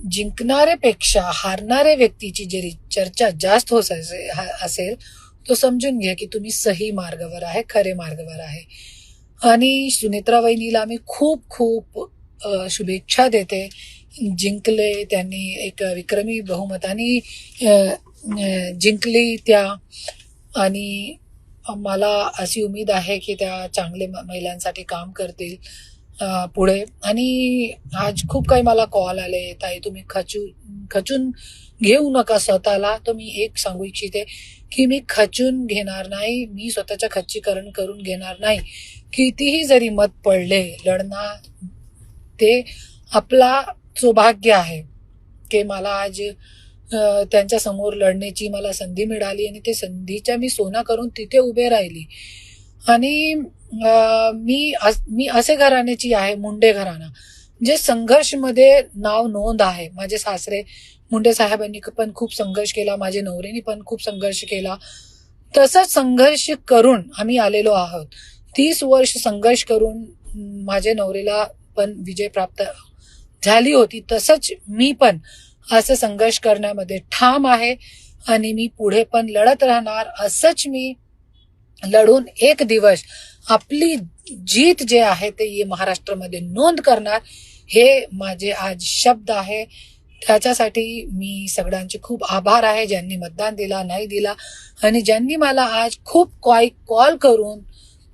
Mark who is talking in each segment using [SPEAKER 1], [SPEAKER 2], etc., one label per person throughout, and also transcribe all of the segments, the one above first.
[SPEAKER 1] जिंकणाऱ्यापेक्षा हारणाऱ्या व्यक्तीची जरी चर्चा जास्त होत असेल तो समजून घ्या की तुम्ही सही मार्गावर आहे, खरे मार्गावर आहे. आणि सुनेत्रा वहिनीला मी खूप खूप शुभेच्छा देते. जिंकले त्यांनी, एक विक्रमी बहुमताने जिंकली त्या. आणि मला अशी उमेद आहे की त्या चांगले महिलांसाठी काम करतील पुढे. आणि आज खूप काही मला कॉल आले, ताई तुम्ही खचून घेऊ नका स्वतःला. तर मी एक सांगू इच्छिते की मी खचून घेणार नाही, मी स्वतःच्या खच्चीकरण करून घेणार नाही. कितीही जरी मत पडले, लढणार ते आपला सौभाग्य आहे की मला आज त्यांच्या समोर लढण्याची मला संधी मिळाली आणि ते संधीच्या मी सोना करून तिथे उभे राहिली. आणि मी असे घराण्याची आहे, मुंडे घराणा, जे संघर्षमध्ये नाव नोंद आहे. माझे सासरे मुंडे साहेबांनी पण खूप संघर्ष केला, माझे नवऱ्यानी पण खूप संघर्ष केला. तसंच संघर्ष करून आम्ही आलेलो आहोत. 30 वर्ष संघर्ष करून माझे नवऱ्याला पण विजय प्राप्त झाली होती. तसंच मी पण असं संघर्ष करण्यामध्ये ठाम आहे आणि मी पुढे पण लढत राहणार. असंच मी लढून एक दिवस आपली जीत जे आहे ते महाराष्ट्रामध्ये नोंद करणार, हे माझे आज शब्द आहे. त्याच्यासाठी मी सगळ्यांचे खूप आभार आहे, ज्यांनी मतदान दिला, नाही दिला, आणि ज्यांनी मला आज खूप कॉल करून,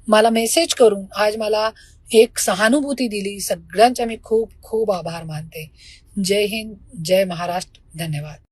[SPEAKER 1] मला मेसेज करून आज मला एक सहानुभूती दिली. सगळ्यांचा मी खूप खूप आभार मानते. जय हिंद, जय महाराष्ट्र, धन्यवाद.